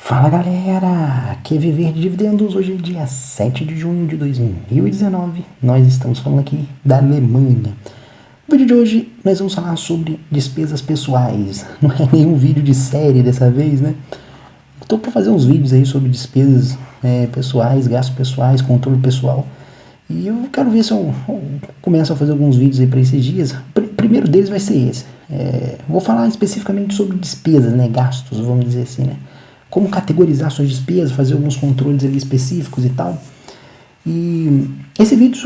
Fala galera, aqui é Viver de Dividendos. Hoje é dia 7 de junho de 2019. Nós estamos falando aqui da Alemanha. No vídeo de hoje nós vamos falar sobre despesas pessoais. Não é nenhum vídeo de série dessa vez, né? Estou para fazer uns vídeos aí sobre despesas pessoais, gastos pessoais, controle pessoal. E eu quero ver se eu começo a fazer alguns vídeos aí para esses dias. O primeiro deles vai ser esse. Vou falar especificamente sobre despesas, né? Gastos, vamos dizer assim, né? Como categorizar suas despesas, fazer alguns controles ali específicos e tal. E esse vídeo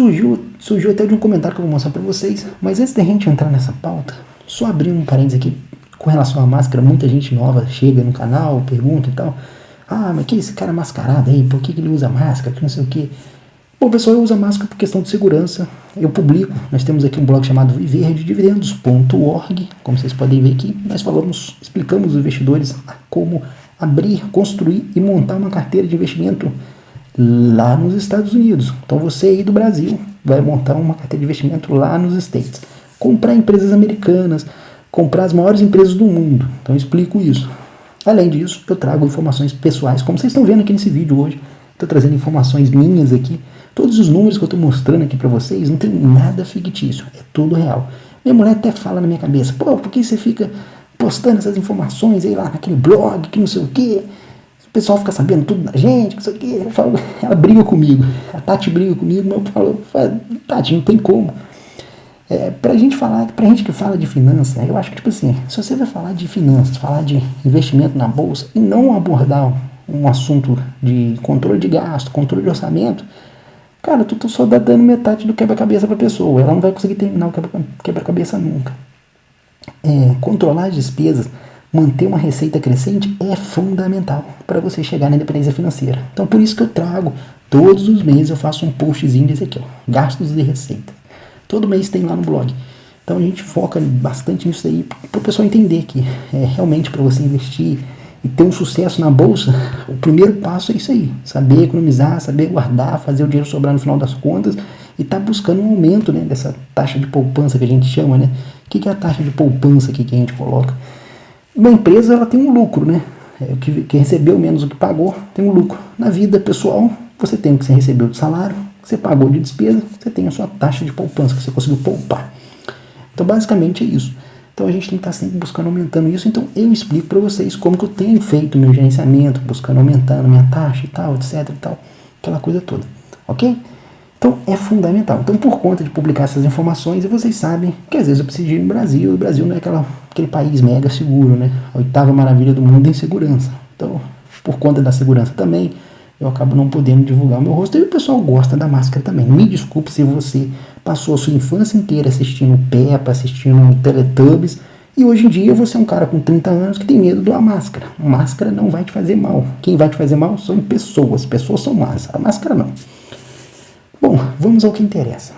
surgiu até de um comentário que eu vou mostrar para vocês. Mas antes da gente entrar nessa pauta, só abrir um parênteses aqui com relação à máscara. Muita gente nova chega no canal, pergunta e tal. Ah, mas que esse cara mascarado aí? Por que ele usa máscara? Que não sei o que. Bom, pessoal, eu uso máscara por questão de segurança. Eu publico, nós temos aqui um blog chamado viverdidividendos.org. Como vocês podem ver aqui, nós explicamos aos investidores como abrir, construir e montar uma carteira de investimento lá nos Estados Unidos. Então você aí do Brasil vai montar uma carteira de investimento lá nos States. Comprar empresas americanas, comprar as maiores empresas do mundo. Então eu explico isso. Além disso, eu trago informações pessoais, como vocês estão vendo aqui nesse vídeo hoje. Estou trazendo informações minhas aqui. Todos os números que eu estou mostrando aqui para vocês não tem nada fictício, é tudo real. Minha mulher até fala na minha cabeça: pô, por que você fica postando essas informações aí lá naquele blog, que não sei o que, o pessoal fica sabendo tudo da gente, que não sei o que. Ela briga comigo, a Tati briga comigo, mas eu falo: Tati, não tem como. Pra gente que fala de finanças, eu acho que, tipo assim, se você vai falar de finanças, falar de investimento na bolsa e não abordar um assunto de controle de gasto, controle de orçamento, cara, tu só dá dando metade do quebra-cabeça pra pessoa. Ela não vai conseguir terminar o quebra-cabeça nunca. Controlar as despesas, manter uma receita crescente é fundamental para você chegar na independência financeira. Então, por isso que eu trago, todos os meses eu faço um postzinho desse aqui, ó, gastos e receita. Todo mês tem lá no blog. Então a gente foca bastante nisso aí, para o pessoal entender que realmente para você investir e ter um sucesso na bolsa, o primeiro passo é isso aí: saber economizar, saber guardar, fazer o dinheiro sobrar no final das contas e tá buscando um aumento, né, dessa taxa de poupança que a gente chama, né? O que é a taxa de poupança aqui que a gente coloca? Uma empresa, ela tem um lucro, né? Que recebeu menos do que pagou tem um lucro. Na vida pessoal, você tem o que você recebeu de salário, que você pagou de despesa, você tem a sua taxa de poupança, que você conseguiu poupar. Então basicamente é isso. Então a gente tem que estar sempre buscando aumentando isso. Então eu explico para vocês como que eu tenho feito meu gerenciamento, buscando aumentando minha taxa e tal, etc e tal, aquela coisa toda, ok? Então é fundamental. Então, por conta de publicar essas informações, vocês sabem que às vezes eu preciso ir no Brasil, e o Brasil não é aquele país mega seguro, né? A 8ª maravilha do mundo em segurança. Então, por conta da segurança também, eu acabo não podendo divulgar o meu rosto. E o pessoal gosta da máscara também. Me desculpe se você passou a sua infância inteira assistindo Peppa, assistindo Teletubbies, e hoje em dia você é um cara com 30 anos que tem medo de uma máscara. A máscara não vai te fazer mal. Quem vai te fazer mal são pessoas. Pessoas são más. A máscara não. Bom, vamos ao que interessa.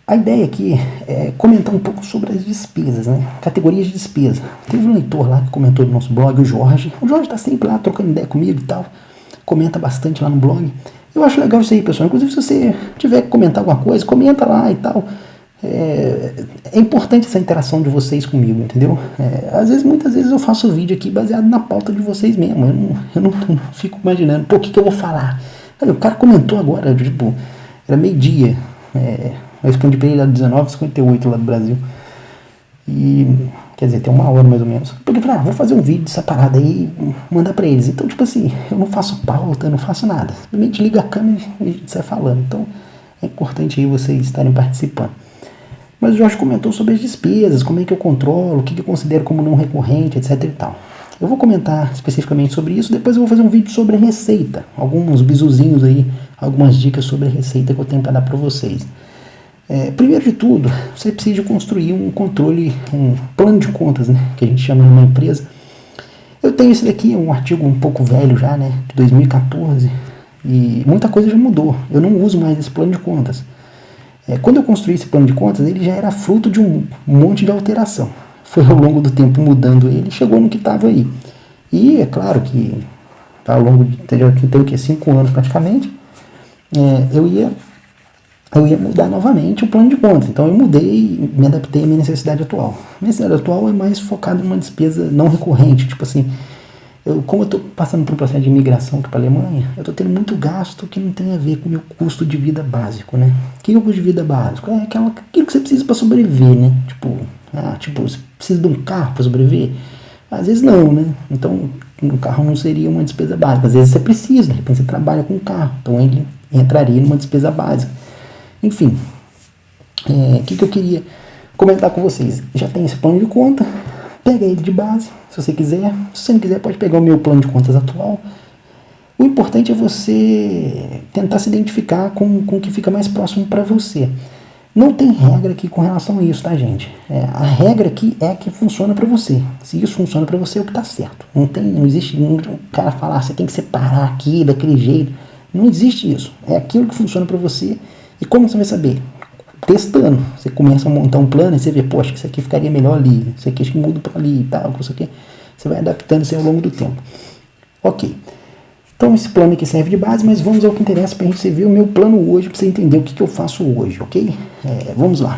A ideia aqui é comentar um pouco sobre as despesas, né? Categorias de despesa. Teve um leitor lá que comentou no nosso blog, o Jorge. O Jorge está sempre lá trocando ideia comigo e tal. Comenta bastante lá no blog. Eu acho legal isso aí, pessoal. Inclusive, se você tiver que comentar alguma coisa, comenta lá e tal. É importante essa interação de vocês comigo, entendeu? Muitas vezes eu faço vídeo aqui baseado na pauta de vocês mesmo. Eu não fico imaginando, pô, o que eu vou falar? Aí, o cara comentou agora, tipo, era meio-dia. Eu respondi pra ele lá 19h58 lá do Brasil. E, quer dizer, tem 1 hora mais ou menos. Porque eu falei, vou fazer um vídeo dessa parada aí e mandar pra eles. Então, tipo assim, eu não faço pauta, eu não faço nada. Simplesmente liga a câmera e a gente sai falando. Então, é importante aí vocês estarem participando. Mas o Jorge comentou sobre as despesas, como é que eu controlo, o que eu considero como não recorrente, etc e tal. Eu vou comentar especificamente sobre isso, depois eu vou fazer um vídeo sobre a receita, alguns bisuzinhos aí, algumas dicas sobre a receita que eu tenho para dar para vocês. Primeiro de tudo, você precisa construir um controle, um plano de contas, né, que a gente chama numa empresa. Eu tenho esse daqui, um artigo um pouco velho já, né, de 2014, e muita coisa já mudou. Eu não uso mais esse plano de contas. Quando eu construí esse plano de contas, ele já era fruto de um monte de alteração. Foi ao longo do tempo mudando ele, chegou no que estava aí. E é claro que ao longo de 5 anos praticamente, eu ia eu ia mudar novamente o plano de contas. Então eu mudei, me adaptei à minha necessidade atual. Minha necessidade atual é mais focada numa despesa não recorrente, tipo assim, como eu estou passando por um processo de imigração aqui para a Alemanha, eu estou tendo muito gasto que não tem a ver com o meu custo de vida básico, né? O que é o custo de vida básico? É aquilo que você precisa para sobreviver, né? Tipo, você precisa de um carro para sobreviver? Às vezes não, né? Então, um carro não seria uma despesa básica. Às vezes você precisa, de repente você trabalha com um carro, então ele entraria numa despesa básica. Enfim, o que eu queria comentar com vocês? Já tem esse plano de conta, pega ele de base, se você quiser. Se você não quiser, pode pegar o meu plano de contas atual. O importante é você tentar se identificar com o que fica mais próximo para você. Não tem regra aqui com relação a isso, tá, gente? A regra aqui é a que funciona para você. Se isso funciona para você, é o que tá certo. Não existe um cara falar, você tem que separar aqui daquele jeito. Não existe isso. É aquilo que funciona para você. E como você vai saber? Testando. Você começa a montar um plano e você vê, poxa, isso aqui ficaria melhor ali, isso aqui acho que muda para ali e tal, isso aqui. Você vai adaptando isso ao longo do tempo. Ok. Então esse plano aqui serve de base, mas vamos ao que interessa para a gente ver o meu plano hoje, para você entender o que eu faço hoje, ok? Vamos lá.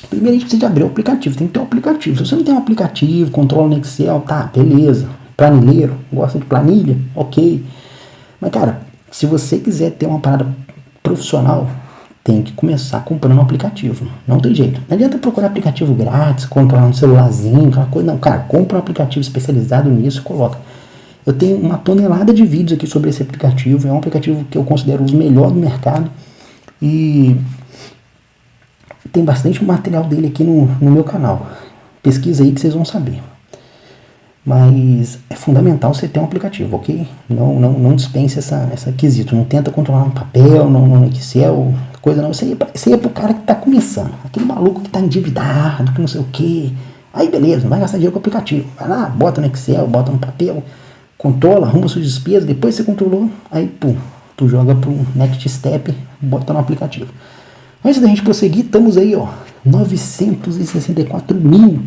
Primeiro a gente precisa de abrir o aplicativo, tem que ter um aplicativo. Se você não tem um aplicativo, controla no Excel, tá, beleza. Planilheiro, gosta de planilha, ok. Mas cara, se você quiser ter uma parada profissional, tem que começar comprando um aplicativo. Não tem jeito. Não adianta procurar aplicativo grátis, controlar no celularzinho, aquela coisa. Não, cara, compra um aplicativo especializado nisso e coloca. Eu tenho uma tonelada de vídeos aqui sobre esse aplicativo. É um aplicativo que eu considero os melhores do mercado. E tem bastante material dele aqui no meu canal. Pesquisa aí que vocês vão saber. Mas é fundamental você ter um aplicativo, ok? Não dispense essa quesito. Não tenta controlar no papel, no Excel, coisa não. Isso aí é pro cara que tá começando. Aquele maluco que tá endividado, que não sei o quê. Aí beleza, não vai gastar dinheiro com o aplicativo. Vai lá, bota no Excel, bota no papel, controla, arruma suas despesas. Depois você controlou, aí pum, tu joga pro next step, bota no aplicativo. Antes da gente prosseguir, estamos aí, ó, 964 mil.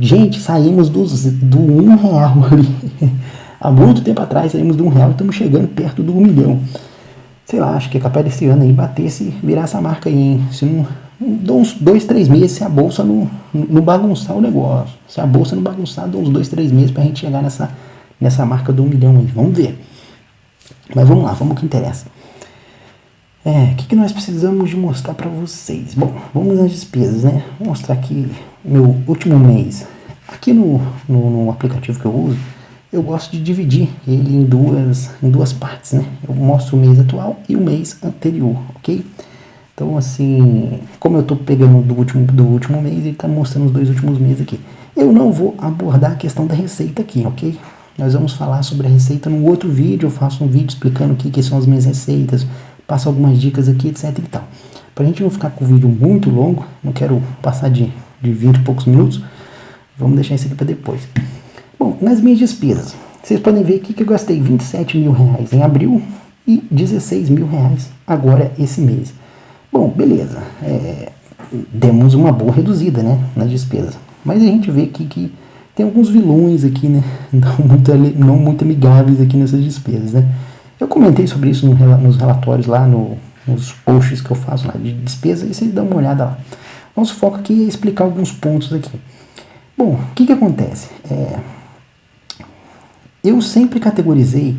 Gente, saímos do R$1 ali. Há muito tempo atrás saímos do R$1 e estamos chegando perto do 1 milhão. Sei lá, acho que é capaz desse ano aí bater, se virar essa marca aí, hein? Se não dá uns 2, 3 meses, se a bolsa não bagunçar o negócio. Se a bolsa não bagunçar, dá uns 2, 3 meses pra gente chegar nessa marca do 1 milhão aí. Vamos ver. Mas vamos lá, vamos ao que interessa. O que nós precisamos de mostrar para vocês? Bom, vamos nas despesas, né? Vou mostrar aqui meu último mês. Aqui no aplicativo que eu uso, eu gosto de dividir ele em duas partes, né? Eu mostro o mês atual e o mês anterior, ok? Então, assim, como eu estou pegando do último mês, ele está mostrando os 2 últimos meses aqui. Eu não vou abordar a questão da receita aqui, ok? Nós vamos falar sobre a receita num outro vídeo. Eu faço um vídeo explicando o que são as minhas receitas, passo algumas dicas aqui, etc e tal. Pra gente não ficar com o vídeo muito longo, não quero passar de 20 e poucos minutos, vamos deixar isso aqui para depois. Bom, nas minhas despesas, vocês podem ver aqui que eu gastei R$27 mil em abril e R$16 mil agora esse mês. Bom, beleza, demos uma boa reduzida, né, nas despesas. Mas a gente vê aqui que tem alguns vilões aqui, né, não muito amigáveis aqui nessas despesas, né. Eu comentei sobre isso nos relatórios lá, nos posts que eu faço lá de despesa, e vocês dão uma olhada lá. Nosso foco aqui é explicar alguns pontos aqui. Bom, o que acontece? Eu sempre categorizei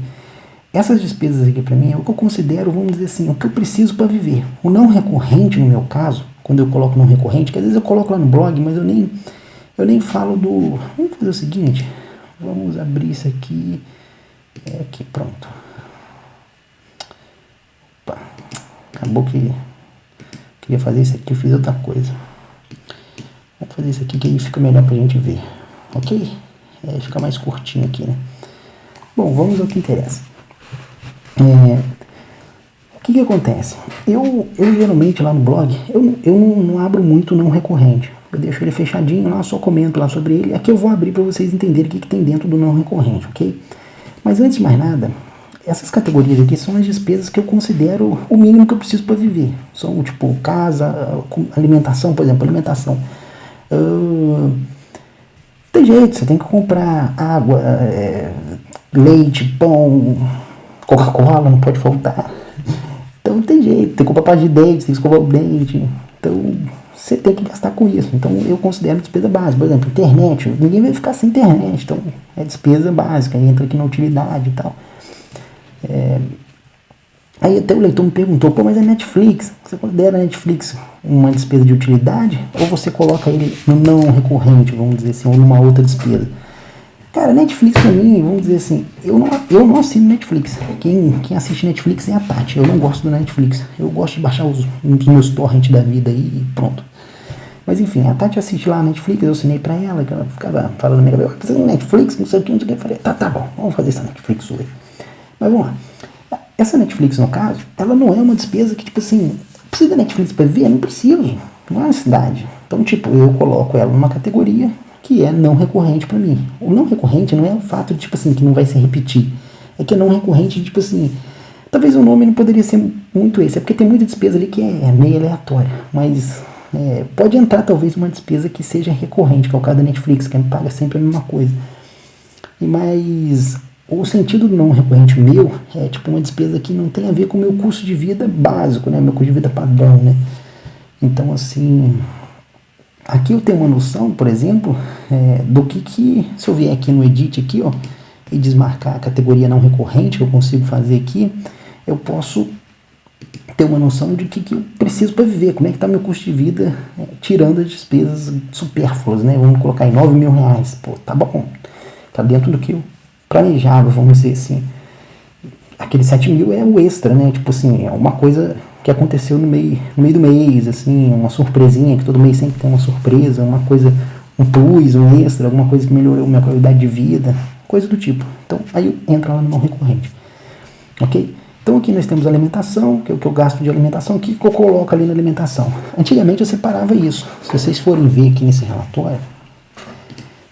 essas despesas aqui para mim, é o que eu considero, vamos dizer assim, o que eu preciso para viver. O não recorrente, no meu caso, quando eu coloco não recorrente, que às vezes eu coloco lá no blog, mas eu nem falo do... Vamos fazer o seguinte, vamos abrir isso aqui, aqui, pronto. Acabou que queria fazer isso aqui, eu fiz outra coisa. Vamos fazer isso aqui que aí fica melhor pra gente ver, ok? Fica mais curtinho aqui, né? Bom, vamos ao que interessa. O que acontece? Eu geralmente lá no blog, eu não abro muito não recorrente. Eu deixo ele fechadinho lá, só comento lá sobre ele. Aqui eu vou abrir para vocês entenderem o que tem dentro do não recorrente, ok? Mas antes de mais nada, essas categorias aqui são as despesas que eu considero o mínimo que eu preciso para viver. São tipo casa, alimentação, por exemplo, alimentação. Tem jeito, você tem que comprar água, leite, pão, Coca-Cola, não pode faltar. Então tem jeito, tem que comprar pasta de dente, tem que escovar o dente. Então, você tem que gastar com isso. Então, eu considero despesa básica. Por exemplo, internet. Ninguém vai ficar sem internet. Então, é despesa básica. Entra aqui na utilidade e tal. Aí até o leitor me perguntou, pô, mas a Netflix, você considera a Netflix uma despesa de utilidade? Ou você coloca ele no não recorrente, vamos dizer assim, ou numa outra despesa? Cara, Netflix pra mim, vamos dizer assim, eu não assino Netflix. Quem assiste Netflix é a Tati. Eu não gosto do Netflix. Eu gosto de baixar os meus torrents da vida aí e pronto. Mas enfim, a Tati assiste lá a Netflix, eu assinei pra ela, que ela ficava falando na minha cabeça, precisa de Netflix, não sei o que, não sei o que. Eu falei, tá bom, vamos fazer essa Netflix hoje. Mas vamos lá. Essa Netflix, no caso, ela não é uma despesa que, tipo assim, precisa da Netflix pra ver? Não preciso, não é necessidade. Então, tipo, eu coloco ela numa categoria que é não recorrente pra mim. O não recorrente não é o fato de, tipo assim, que não vai se repetir. É que é não recorrente, tipo assim, talvez o nome não poderia ser muito esse, é porque tem muita despesa ali que é meio aleatória, mas pode entrar talvez uma despesa que seja recorrente, que é o caso da Netflix, que paga sempre a mesma coisa. Mas o sentido do não recorrente meu é tipo uma despesa que não tem a ver com o meu custo de vida básico, né? Meu custo de vida padrão, né? Então, assim, aqui eu tenho uma noção, por exemplo, do que se eu vier aqui no Edit aqui, ó, e desmarcar a categoria não recorrente que eu consigo fazer aqui, eu posso ter uma noção de que eu preciso para viver, como é que está meu custo de vida, tirando as despesas supérfluas, né? Vamos colocar em R$9.000, pô, tá bom, tá dentro do que eu planejava, vamos dizer assim. Aquele 7.000 é o extra, né? Tipo assim, é uma coisa que aconteceu no meio do mês, assim, uma surpresinha, que todo mês sempre tem uma surpresa, uma coisa, um plus, um extra, alguma coisa que melhorou minha qualidade de vida, coisa do tipo. Então, aí entra lá no não recorrente. Ok? Então aqui nós temos alimentação, que é o que eu gasto de alimentação, o que eu coloco ali na alimentação. Antigamente eu separava isso. Se vocês forem ver aqui nesse relatório,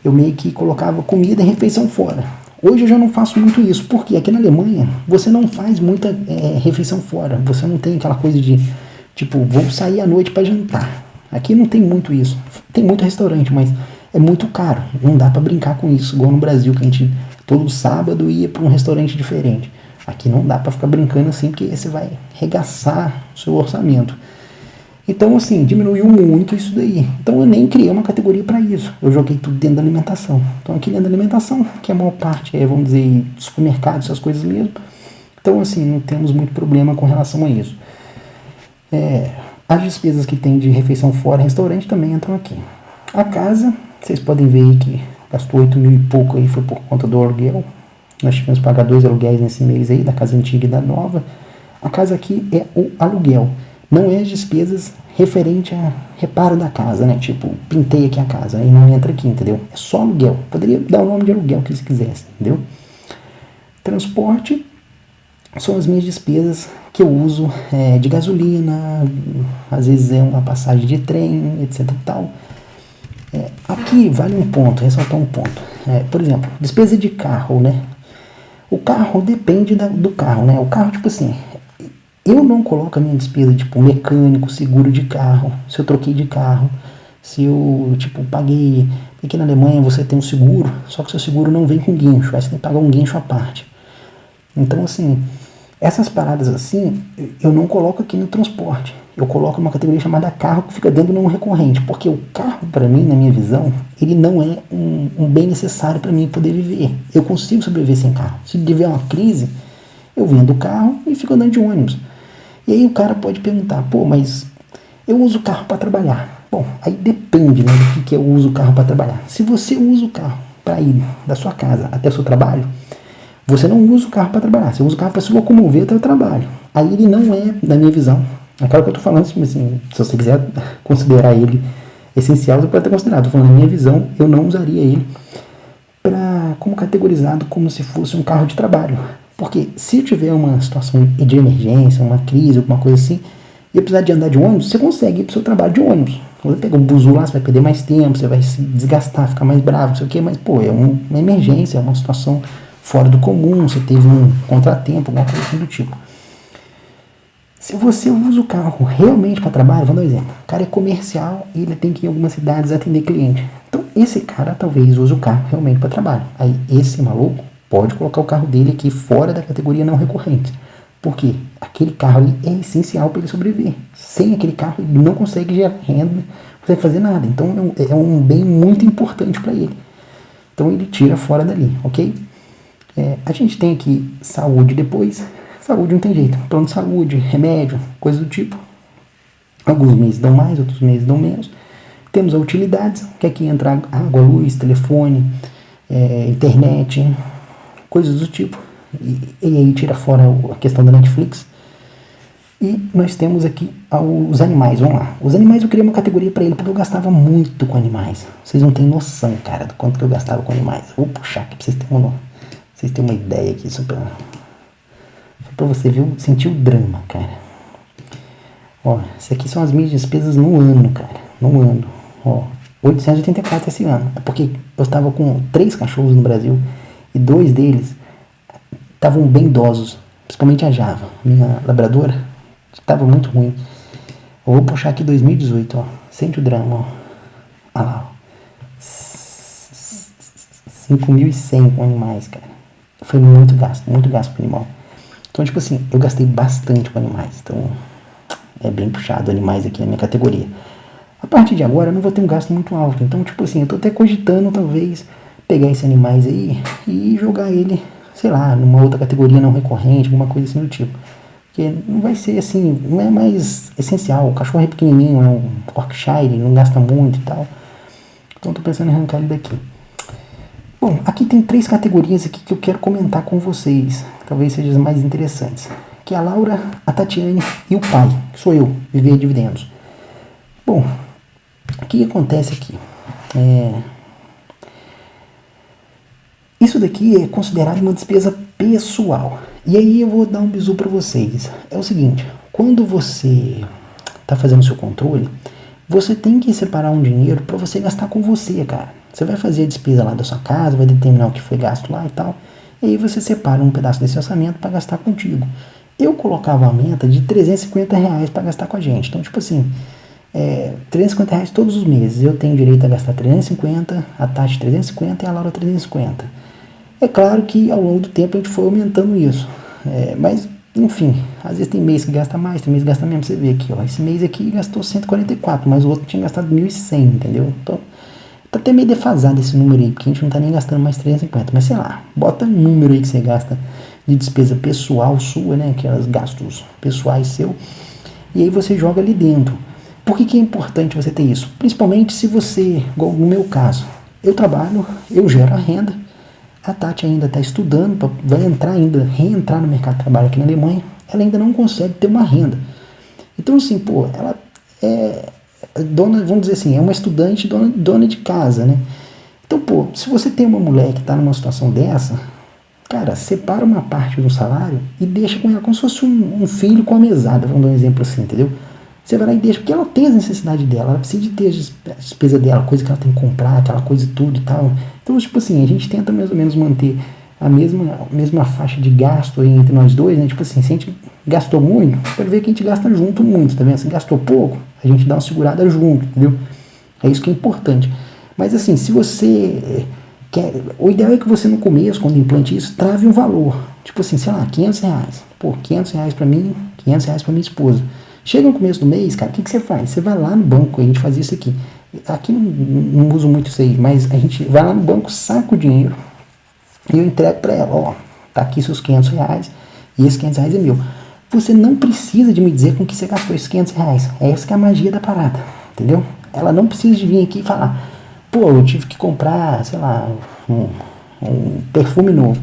eu meio que colocava comida e refeição fora. Hoje eu já não faço muito isso, porque aqui na Alemanha você não faz muita refeição fora. Você não tem aquela coisa de, tipo, vou sair à noite para jantar. Aqui não tem muito isso. Tem muito restaurante, mas é muito caro. Não dá para brincar com isso, igual no Brasil, que a gente todo sábado ia para um restaurante diferente. Aqui não dá para ficar brincando assim, porque você vai regaçar o seu orçamento. Então, assim, diminuiu muito isso daí. Então, eu nem criei uma categoria para isso. Eu joguei tudo dentro da alimentação. Então, aqui dentro da alimentação, que a maior parte vamos dizer, supermercado, essas coisas mesmo. Então, assim, não temos muito problema com relação a isso. As despesas que tem de refeição fora, restaurante, também entram aqui. A casa, vocês podem ver aí que gastou 8.000 e pouco aí, foi por conta do aluguel. Nós tivemos que pagar 2 aluguéis nesse mês aí, da casa antiga e da nova. A casa aqui é o aluguel. Não é as despesas referente a reparo da casa, né? Tipo, pintei aqui a casa, aí não entra aqui, entendeu? É só aluguel. Poderia dar o nome de aluguel que eles quisessem, entendeu? Transporte são as minhas despesas que eu uso de gasolina, às vezes é uma passagem de trem, etc e tal. Aqui vale um ponto, ressaltar um ponto. Por exemplo, despesa de carro, né? O carro depende do carro, né? O carro, tipo assim, eu não coloco a minha despesa, tipo, mecânico, seguro de carro, se eu troquei de carro, se eu, tipo, paguei. Aqui na Alemanha você tem um seguro, só que seu seguro não vem com guincho, aí você tem que pagar um guincho à parte. Então, assim, essas paradas assim, eu não coloco aqui no transporte. Eu coloco uma categoria chamada carro que fica dentro de um recorrente, porque o carro, para mim, na minha visão, ele não é um bem necessário para mim poder viver. Eu consigo sobreviver sem carro. Se tiver uma crise, eu vendo o carro e fico andando de ônibus. E aí o cara pode perguntar, pô, mas eu uso o carro para trabalhar. Bom, aí depende, né, do que eu uso o carro para trabalhar. Se você usa o carro para ir da sua casa até o seu trabalho, você não usa o carro para trabalhar, você usa o carro para se locomover até o trabalho. Aí ele não é, na minha visão, aquela que eu tô falando, assim, se você quiser considerar ele essencial, você pode ter considerado. Tô falando, na minha visão, eu não usaria ele como categorizado como se fosse um carro de trabalho. Porque se tiver uma situação de emergência, uma crise, alguma coisa assim, e precisar de andar de ônibus, você consegue ir para o seu trabalho de ônibus. Você pega um buzu lá, você vai perder mais tempo, você vai se desgastar, ficar mais bravo, não sei o quê, mas, pô, é uma emergência, é uma situação fora do comum, você teve um contratempo, alguma coisa assim do tipo. Se você usa o carro realmente para trabalho, vou dar um exemplo, o cara é comercial e ele tem que ir em algumas cidades atender cliente. Então, esse cara talvez use o carro realmente para trabalho. Aí, esse maluco pode colocar o carro dele aqui fora da categoria não recorrente. Por quê? Aquele carro ali é essencial para ele sobreviver. Sem aquele carro, ele não consegue gerar renda, não consegue fazer nada. Então, é um bem muito importante para ele. Então, ele tira fora dali, ok? A gente tem aqui saúde depois. Saúde não tem jeito. Plano de saúde, remédio, coisa do tipo. Alguns meses dão mais, outros meses dão menos. Temos a utilidades, que aqui entra água, luz, telefone, internet, coisas do tipo. E aí tira fora a questão da Netflix. E nós temos aqui os animais, vamos lá. Os animais eu criei uma categoria para ele, porque eu gastava muito com animais. Vocês não têm noção, cara, do quanto que eu gastava com animais. Vou puxar aqui pra vocês terem uma ideia aqui, só pra você ver, sentir o drama, cara. Ó, isso aqui são as minhas despesas no ano, cara, no ano. Ó, 884 esse ano. É porque eu estava com 3 cachorros no Brasil e 2 deles estavam bem idosos, principalmente a Java, minha labradora, estava muito ruim. Eu vou puxar aqui 2018, ó, sente o drama, ó. Ah lá, ó. 5.100 com animais, cara. Foi muito gasto com animal. Então, tipo assim, eu gastei bastante com animais, então é bem puxado animais aqui na minha categoria. A partir de agora eu não vou ter um gasto muito alto, então, tipo assim, eu tô até cogitando talvez pegar esses animais aí e jogar ele, sei lá, numa outra categoria não recorrente, alguma coisa assim do tipo. Porque não vai ser assim, não é mais essencial. O cachorro é pequenininho, é um Yorkshire, não gasta muito e tal. Então tô pensando em arrancar ele daqui. Bom, aqui tem 3 categorias aqui que eu quero comentar com vocês. Talvez sejam as mais interessantes. Que é a Laura, a Tatiane e o pai, que sou eu, Viver Dividendos. Bom, o que acontece aqui? Isso daqui é considerado uma despesa pessoal. E aí eu vou dar um bizu para vocês. É o seguinte, quando você está fazendo o seu controle, você tem que separar um dinheiro para você gastar com você, cara. Você vai fazer a despesa lá da sua casa, vai determinar o que foi gasto lá e tal. E aí você separa um pedaço desse orçamento para gastar contigo. Eu colocava a meta de R$350 para gastar com a gente. Então, tipo assim, R$350 todos os meses. Eu tenho direito a gastar 350, a Tati 350 e a Laura 350. É claro que ao longo do tempo a gente foi aumentando isso. Mas, enfim, às vezes tem mês que gasta mais, tem mês que gasta menos. Você vê aqui, ó, esse mês aqui gastou 144, mas o outro tinha gastado 1.100, entendeu? Então, tá até meio defasado esse número aí, porque a gente não tá nem gastando mais 350. Mas sei lá, bota número aí que você gasta de despesa pessoal sua, né? Aquelas gastos pessoais seu. E aí você joga ali dentro. Por que é importante você ter isso? Principalmente se você, igual no meu caso, eu trabalho, eu gero a renda, a Tati ainda está estudando, vai reentrar no mercado de trabalho aqui na Alemanha, ela ainda não consegue ter uma renda. Então assim, pô, ela é dona, vamos dizer assim, é uma estudante dona de casa, né? Então, pô, se você tem uma mulher que está numa situação dessa, cara, separa uma parte do salário e deixa com ela como se fosse um filho com a mesada, vamos dar um exemplo assim, entendeu? Você vai lá e deixa, porque ela tem as necessidades dela, ela precisa de ter a despesa dela, coisa que ela tem que comprar, aquela coisa e tudo e tal. Então, tipo assim, a gente tenta mais ou menos manter a mesma faixa de gasto aí entre nós dois, né? Tipo assim, se a gente gastou muito, pode ver que a gente gasta junto muito, tá vendo? Se gastou pouco, a gente dá uma segurada junto, entendeu? É isso que é importante. Mas assim, se você quer, o ideal é que você no começo, quando implante isso, trave um valor. Tipo assim, sei lá, R$500. Pô, R$500 pra mim, R$500 pra minha esposa. Chega no começo do mês, cara, o que você faz? Você vai lá no banco, a gente fazia isso aqui. Aqui não uso muito isso aí, mas a gente vai lá no banco, saca o dinheiro e eu entrego pra ela, ó, tá aqui seus R$500 e esses R$500 é meu. Você não precisa de me dizer com que você gastou esses R$500. Essa que é a magia da parada, entendeu? Ela não precisa de vir aqui e falar, pô, eu tive que comprar, sei lá, um perfume novo.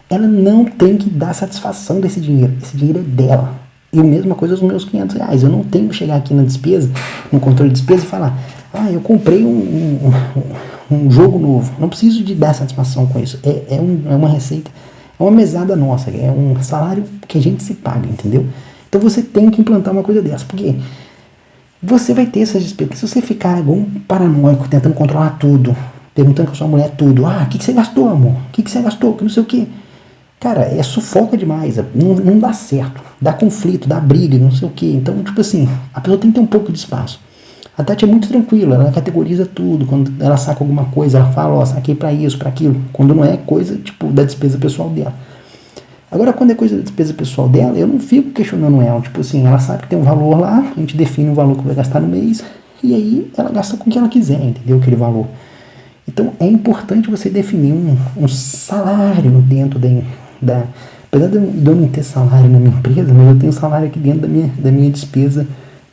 Ela não tem que dar satisfação desse dinheiro. Esse dinheiro é dela. E a mesma coisa os meus R$500. Eu não tenho que chegar aqui na despesa, no controle de despesa e falar, eu comprei um jogo novo. Não preciso de dar satisfação com isso. É uma receita, é uma mesada nossa, é um salário que a gente se paga, entendeu? Então você tem que implantar uma coisa dessa, porque você vai ter essas despesas. Se você ficar igual um paranoico, tentando controlar tudo, perguntando com a sua mulher tudo, o que você gastou, amor? O que você gastou? Que não sei o quê. Cara, sufoca demais, não dá certo, dá conflito, dá briga, não sei o que. Então, tipo assim, a pessoa tem que ter um pouco de espaço. A Tati é muito tranquila, ela categoriza tudo. Quando ela saca alguma coisa, ela fala, saquei pra isso, pra aquilo. Quando não é coisa, tipo, da despesa pessoal dela. Agora, quando é coisa da despesa pessoal dela, eu não fico questionando ela. Tipo assim, ela sabe que tem um valor lá, a gente define o valor que vai gastar no mês, e aí ela gasta com o que ela quiser, entendeu? Aquele valor. Então, é importante você definir um salário dentro da... Apesar de eu não ter salário na minha empresa, mas eu tenho salário aqui dentro da minha despesa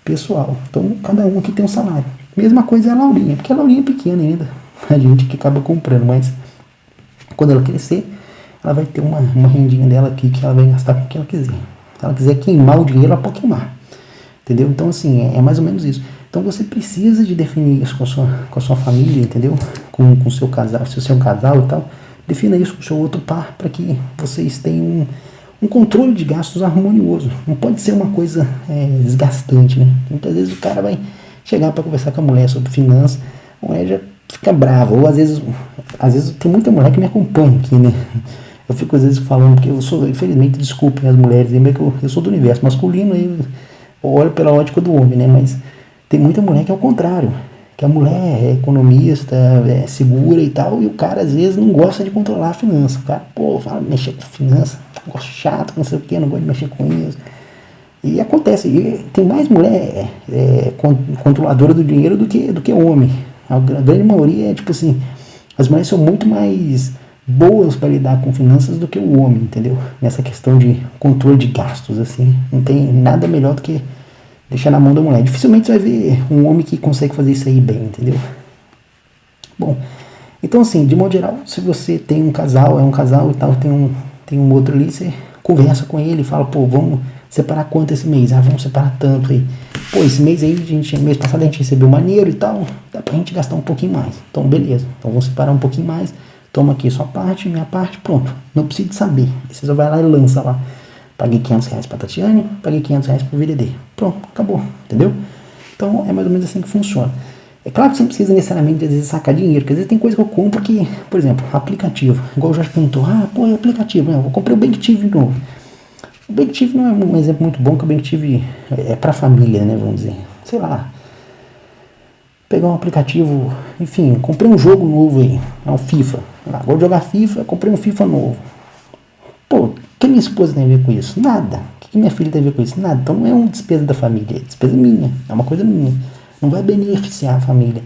pessoal. Então, cada um aqui tem um salário. Mesma coisa é a Laurinha, porque a Laurinha é pequena ainda. A gente que acaba comprando, mas quando ela crescer, ela vai ter uma rendinha dela aqui que ela vai gastar com o que ela quiser. Se ela quiser queimar o dinheiro, ela pode queimar. Entendeu? Então, assim, é mais ou menos isso. Então, você precisa de definir isso com a sua família, entendeu? Com o seu casal, se você é um casal e tal. Defina isso com o seu outro par para que vocês tenham um controle de gastos harmonioso. Não pode ser uma coisa desgastante, né? Muitas vezes o cara vai chegar para conversar com a mulher sobre finanças, a mulher já fica brava. Ou às vezes tem muita mulher que me acompanha aqui, né? Eu fico às vezes falando, porque eu sou, infelizmente, desculpem as mulheres, lembra que eu sou do universo masculino, aí eu olho pela ótica do homem, né? Mas tem muita mulher que é o contrário, que a mulher é economista, é segura e tal, e o cara às vezes não gosta de controlar a finança. O cara, fala, mexer com finança, gosto chato, não sei o que, não gosto de mexer com isso. E acontece, tem mais mulher controladora do dinheiro do que homem. A grande maioria é tipo assim, as mulheres são muito mais boas para lidar com finanças do que o homem, entendeu? Nessa questão de controle de gastos, assim, não tem nada melhor do que deixar na mão da mulher. Dificilmente você vai ver um homem que consegue fazer isso aí bem, entendeu? Bom, então assim, de modo geral, se você tem um casal e tal, tem um outro ali, você conversa com ele, fala, vamos separar quanto esse mês? Vamos separar tanto aí. Esse mês aí, mês passado a gente recebeu maneiro e tal, dá pra gente gastar um pouquinho mais. Então, beleza. Então, vamos separar um pouquinho mais. Toma aqui sua parte, minha parte, pronto. Não precisa de saber. Você só vai lá e lança lá. Paguei R$500 pra Tatiane, paguei R$500 pro VDD. Pronto, acabou, entendeu? Então, é mais ou menos assim que funciona. É claro que você não precisa necessariamente, às vezes, sacar dinheiro, porque às vezes tem coisa que eu compro que, por exemplo, aplicativo. Igual o Jorge perguntou, é aplicativo, eu comprei o BankTV de novo. O BankTV não é um exemplo muito bom, que o BankTV é pra família, né, vamos dizer. Sei lá, pegar um aplicativo, enfim, comprei um jogo novo aí, é um FIFA. Vou jogar FIFA, comprei um FIFA novo. O que minha esposa tem a ver com isso? Nada. O que minha filha tem a ver com isso? Nada. Então não é uma despesa da família, é despesa minha, é uma coisa minha. Não vai beneficiar a família.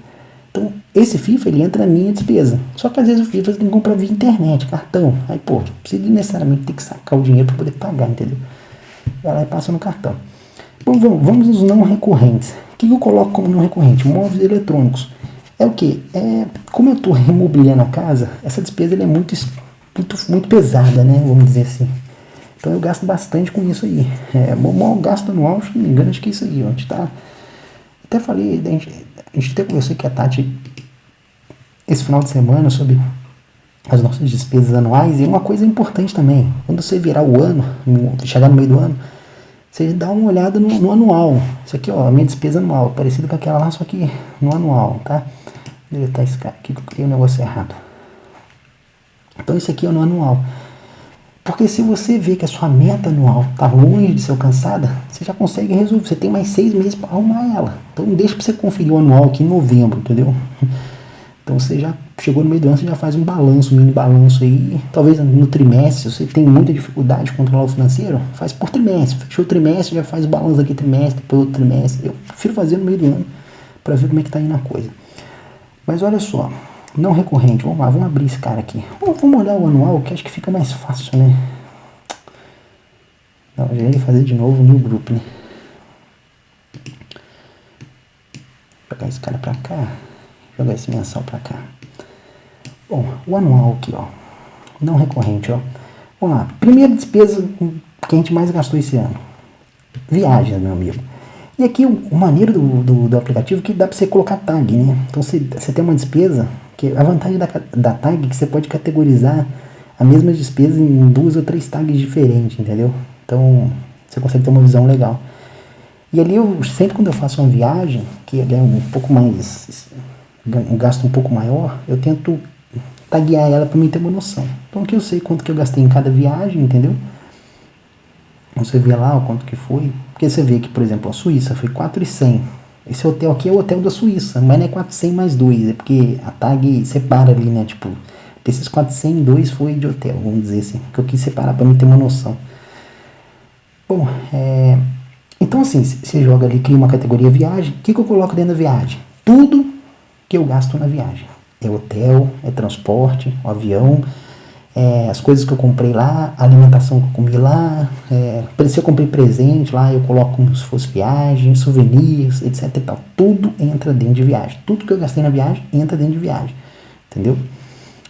Então, esse FIFA, ele entra na minha despesa. Só que às vezes o FIFA você tem que comprar via internet, cartão. Aí, precisa necessariamente ter que sacar o dinheiro para poder pagar, entendeu? Vai lá e passa no cartão. Bom, vamos nos não recorrentes. O que eu coloco como não recorrente? Móveis eletrônicos. É o quê? Como eu estou remobiliando a casa, essa despesa ele é muito pesada, né? Vamos dizer assim. Então eu gasto bastante com isso aí. O maior gasto anual, se não me engano, acho que é isso aí. A gente tá... Até falei, a gente até conversou com a Tati esse final de semana sobre as nossas despesas anuais. E uma coisa importante também, quando você virar o ano, chegar no meio do ano, você dá uma olhada no anual. Isso aqui, a minha despesa anual, parecido com aquela lá, só que no anual, tá? Deletar esse cara aqui que eu criei um negócio errado. Então isso aqui é no anual. Porque se você vê que a sua meta anual está longe de ser alcançada, você já consegue resolver. Você tem mais 6 meses para arrumar ela. Então não deixa para você conferir o anual aqui em novembro, entendeu? Então você já chegou no meio do ano, você já faz um balanço, um mini balanço aí. Talvez no trimestre, se você tem muita dificuldade de controlar o financeiro, faz por trimestre. Fechou o trimestre, já faz o balanço aqui trimestre, depois outro trimestre. Eu prefiro fazer no meio do ano para ver como é que está indo a coisa. Mas olha só. Não recorrente, vamos lá, vamos abrir esse cara aqui. Vamos olhar o anual, que acho que fica mais fácil, né? Não, já ia fazer de novo o new group, né? Jogar esse cara pra cá, jogar esse mensal pra cá. Bom, o anual aqui, ó. Não recorrente, ó. Vamos lá, primeira despesa que a gente mais gastou esse ano. Viagens, meu amigo. E aqui o maneiro do aplicativo é que dá pra você colocar tag, né? Então você tem uma despesa, que a vantagem da tag é que você pode categorizar a mesma despesa em 2 ou 3 tags diferentes, entendeu? Então você consegue ter uma visão legal. E ali sempre quando eu faço uma viagem, que é um pouco mais, um gasto um pouco maior, eu tento taguear ela para mim ter uma noção. Então aqui eu sei quanto que eu gastei em cada viagem, entendeu? Você vê lá o quanto que foi. Porque você vê que, por exemplo, a Suíça foi 4.100. Esse hotel aqui é o hotel da Suíça, mas não é 400 mais 2. É porque a tag separa ali, né? Tipo, Desses 402 foi de hotel, vamos dizer assim, que eu quis separar para não ter uma noção. Bom, então assim, você joga ali, cria uma categoria viagem. O que eu coloco dentro da viagem? Tudo que eu gasto na viagem. É hotel, é transporte, avião, as coisas que eu comprei lá, a alimentação que eu comi lá, se eu comprei presente lá, eu coloco como se fosse viagem, souvenirs, etc e tal. Tudo entra dentro de viagem. Tudo que eu gastei na viagem entra dentro de viagem. Entendeu?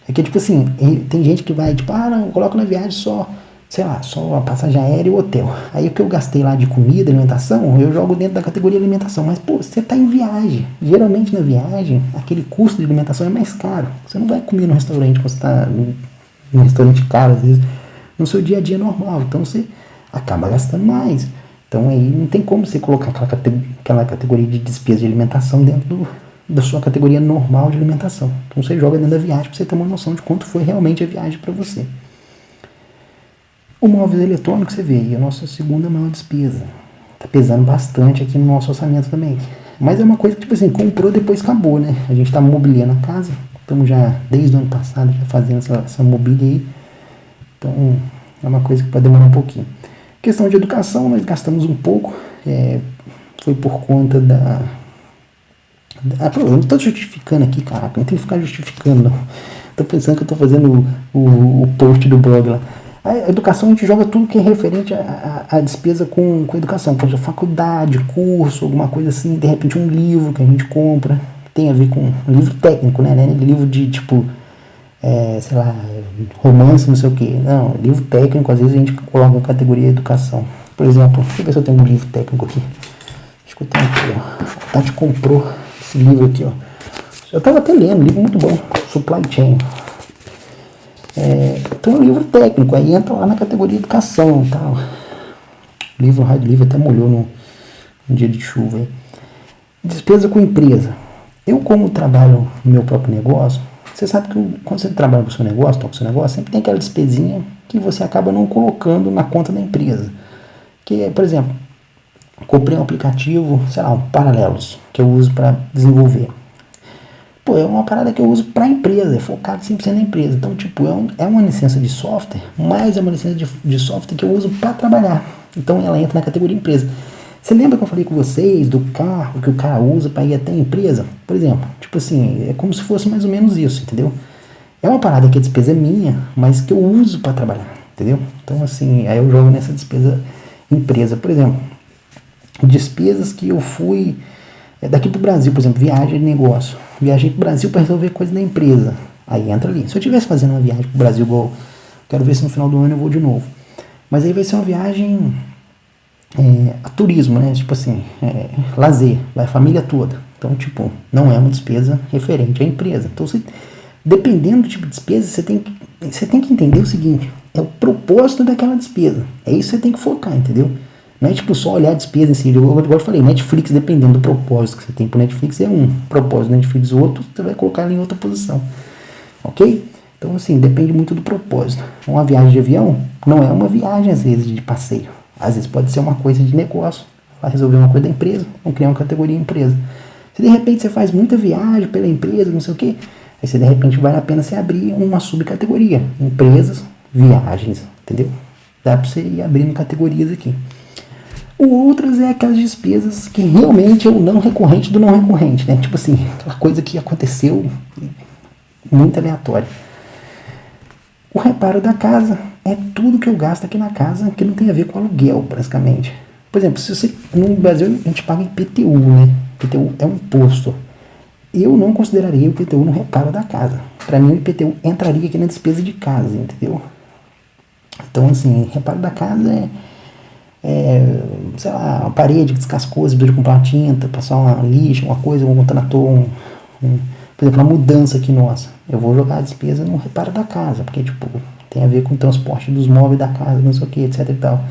É que, tipo assim, tem gente que vai, tipo, não, eu coloco na viagem só, sei lá, só a passagem aérea e o hotel. Aí o que eu gastei lá de comida, alimentação, eu jogo dentro da categoria alimentação. Mas, pô, você tá em viagem. Geralmente na viagem, aquele custo de alimentação é mais caro. Você não vai comer no restaurante quando você tá num restaurante caro, às vezes, no seu dia a dia normal. Então você acaba gastando mais. Então aí não tem como você colocar aquela categoria de despesa de alimentação dentro da sua categoria normal de alimentação. Então você joga dentro da viagem para você ter uma noção de quanto foi realmente a viagem para você. O móvel eletrônico, você vê, é a nossa segunda maior despesa. Tá pesando bastante aqui no nosso orçamento também. Mas é uma coisa que, tipo assim, comprou, depois acabou, né? A gente tá mobiliando a casa, estamos já, desde o ano passado, já fazendo essa mobília aí. Então, é uma coisa que pode demorar um pouquinho. Questão de educação, nós gastamos um pouco. Foi por conta eu não tô justificando aqui, caraca, não tem que ficar justificando, não. Tô pensando que eu tô fazendo o post do blog lá. A educação, a gente joga tudo que é referente à despesa com educação, por exemplo, faculdade, curso, alguma coisa assim, de repente um livro que a gente compra, tem a ver com um livro técnico, né? Livro de tipo, sei lá, romance, não sei o que. Não, livro técnico, às vezes a gente coloca na categoria educação. Por exemplo, deixa eu ver se eu tenho um livro técnico aqui. Acho que eu tenho aqui, ó. A Tati comprou esse livro aqui, ó. Eu tava até lendo, um livro muito bom, Supply Chain. Tem um livro técnico, aí entra lá na categoria educação e tal. O livro, Rádio Livre, até molhou no dia de chuva aí. Despesa com empresa. Eu, como trabalho no meu próprio negócio, você sabe que quando você trabalha com o seu negócio, toca o seu negócio, sempre tem aquela despesinha que você acaba não colocando na conta da empresa. Que é, por exemplo, comprei um aplicativo, sei lá, um Paralelos, que eu uso para desenvolver. Pô, é uma parada que eu uso para a empresa, é focado 100% na empresa. Então, tipo, é uma licença de software, mas é uma licença de software que eu uso para trabalhar. Então, ela entra na categoria empresa. Você lembra que eu falei com vocês do carro que o cara usa para ir até a empresa? Por exemplo, tipo assim, é como se fosse mais ou menos isso, entendeu? É uma parada que a despesa é minha, mas que eu uso para trabalhar, entendeu? Então, assim, aí eu jogo nessa despesa empresa. Por exemplo, despesas que eu fui daqui pro Brasil, por exemplo, viagem de negócio. Viajei pro Brasil para resolver coisa da empresa. Aí entra ali. Se eu estivesse fazendo uma viagem pro Brasil, igual, quero ver se no final do ano eu vou de novo. Mas aí vai ser uma viagem a turismo, né? Tipo assim, lazer, vai a família toda. Então, tipo, não é uma despesa referente à empresa. Então, dependendo do tipo de despesa, você tem que entender o seguinte: é o propósito daquela despesa. É isso que você tem que focar, entendeu? Não é tipo só olhar a despesa em si. Igual eu falei, Netflix, dependendo do propósito que você tem pro Netflix, é um propósito do Netflix, o outro você vai colocar ele em outra posição. Ok? Então, assim, depende muito do propósito. Uma viagem de avião não é uma viagem, às vezes, de passeio. Às vezes pode ser uma coisa de negócio. Vai resolver uma coisa da empresa, vamos criar uma categoria empresa. Se de repente você faz muita viagem pela empresa, não sei o quê, aí você de repente vale a pena você abrir uma subcategoria. Empresas, viagens, entendeu? Dá pra você ir abrindo categorias aqui. Outras é aquelas despesas que realmente é o não recorrente do não recorrente, né? Tipo assim, aquela coisa que aconteceu muito aleatória. O reparo da casa é tudo que eu gasto aqui na casa que não tem a ver com aluguel, basicamente. Por exemplo, se você, no Brasil a gente paga IPTU, né? IPTU é um imposto. Eu não consideraria o IPTU no reparo da casa. Para mim o IPTU entraria aqui na despesa de casa, entendeu? Então, assim, reparo da casa sei lá, uma parede que descascou, você precisa comprar uma tinta, passar uma lixa, uma coisa, um contrator, por exemplo, uma mudança aqui nossa. Eu vou jogar a despesa no reparo da casa, porque, tipo, tem a ver com o transporte dos móveis da casa, não sei o que, etc e tal.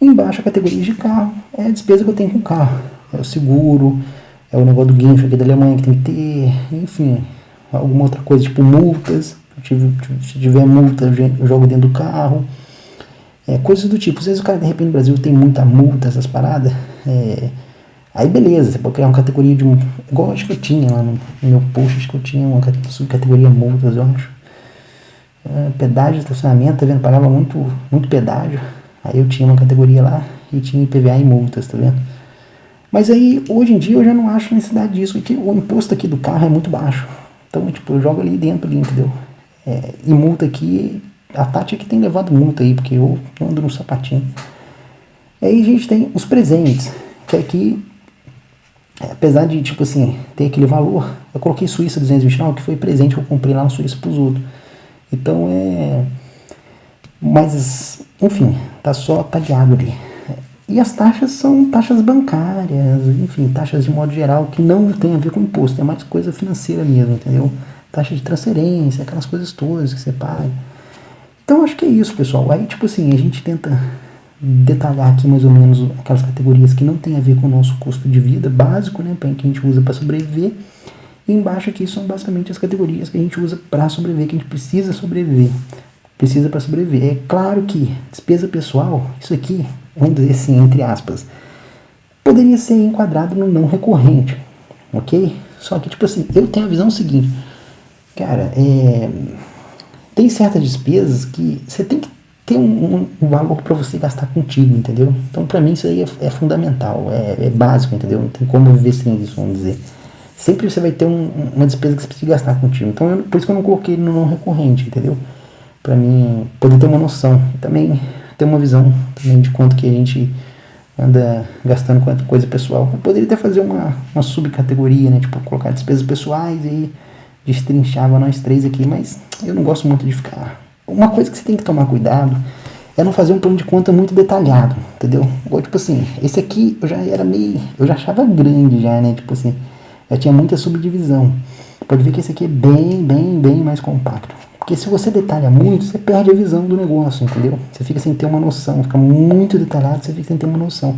Embaixo, a categoria de carro é a despesa que eu tenho com o carro. É o seguro, é o negócio do guincho aqui da Alemanha que tem que ter, enfim, alguma outra coisa, tipo multas. Se tiver multa, eu jogo dentro do carro. Coisas do tipo. Às vezes o cara, de repente, no Brasil tem muita multa, essas paradas. Aí beleza, você pode criar uma categoria de... Igual acho que eu tinha lá no meu post, acho que eu tinha uma subcategoria multas, eu acho. pedágio de estacionamento, tá vendo? Pagava muito pedágio. Aí eu tinha uma categoria lá e tinha IPVA e multas, tá vendo? Mas aí, hoje em dia, eu já não acho necessidade disso, porque o imposto aqui do carro é muito baixo. Então, tipo, eu jogo ali dentro, ali, entendeu? E multa aqui, a Tati é que tem levado multa aí, porque eu ando no sapatinho. E aí a gente tem os presentes, que aqui, apesar de, tipo assim, ter aquele valor, eu coloquei Suíça 229, que foi presente que eu comprei lá na Suíça pros outros. Então, mas, enfim, tá só tagueado ali. E as taxas são taxas bancárias, enfim, taxas de modo geral, que não tem a ver com imposto, é mais coisa financeira mesmo, entendeu? Taxa de transferência, aquelas coisas todas que você paga. Então, acho que é isso, pessoal. Aí, tipo assim, a gente tenta detalhar aqui mais ou menos aquelas categorias que não tem a ver com o nosso custo de vida básico, né, que a gente usa para sobreviver. E embaixo aqui são basicamente as categorias que a gente usa para sobreviver, que a gente precisa sobreviver. Precisa para sobreviver. É claro que despesa pessoal, isso aqui, vamos dizer assim, entre aspas, poderia ser enquadrado no não recorrente, ok? Só que, tipo assim, eu tenho a visão seguinte, cara, tem certas despesas que você tem que ter um valor para você gastar contigo, entendeu? Então, para mim, isso aí é fundamental, é básico, entendeu? Não tem como viver sem isso, vamos dizer. Sempre você vai ter uma despesa que você precisa gastar contigo. Então, por isso que eu não coloquei no não recorrente, entendeu? Para mim poder ter uma noção, também ter uma visão também de quanto que a gente anda gastando com coisa pessoal. Eu poderia até fazer uma subcategoria, né, tipo colocar despesas pessoais e destrinchava nós três aqui, mas eu não gosto muito de ficar. Uma coisa que você tem que tomar cuidado é não fazer um plano de conta muito detalhado, entendeu? Ou tipo assim, esse aqui eu já achava grande já, né, tipo assim, já tinha muita subdivisão. Pode ver que esse aqui é bem mais compacto. Porque se você detalha muito, você perde a visão do negócio, entendeu? Você fica sem ter uma noção, fica muito detalhado, você fica sem ter uma noção.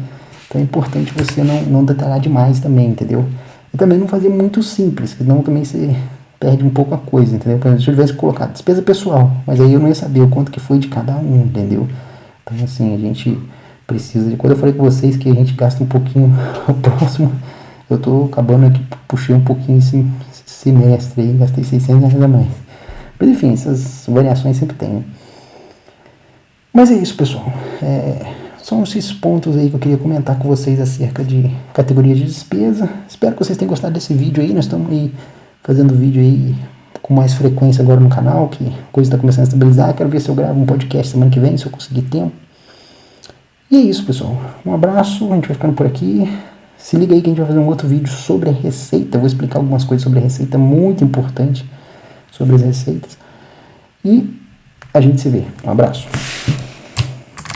Então é importante você não detalhar demais também, entendeu? E também não fazer muito simples, senão também você perde um pouco a coisa, entendeu? Por exemplo, se eu tivesse colocado despesa pessoal, mas aí eu não ia saber o quanto que foi de cada um, entendeu? Então assim, a gente precisa de... Quando eu falei com vocês que a gente gasta um pouquinho o próximo, eu tô acabando aqui, puxei um pouquinho esse semestre aí, gastei R$600 a mais. Mas enfim, essas variações sempre tem, né? Mas é isso, pessoal. São esses pontos aí que eu queria comentar com vocês acerca de categorias de despesa. Espero que vocês tenham gostado desse vídeo aí. Nós estamos aí fazendo vídeo aí com mais frequência agora no canal, que a coisa está começando a estabilizar. Quero ver se eu gravo um podcast semana que vem, se eu conseguir tempo. E é isso, pessoal. Um abraço, a gente vai ficando por aqui. Se liga aí que a gente vai fazer um outro vídeo sobre a receita. Eu vou explicar algumas coisas sobre a receita, muito importante, sobre as receitas. E a gente se vê. Um abraço.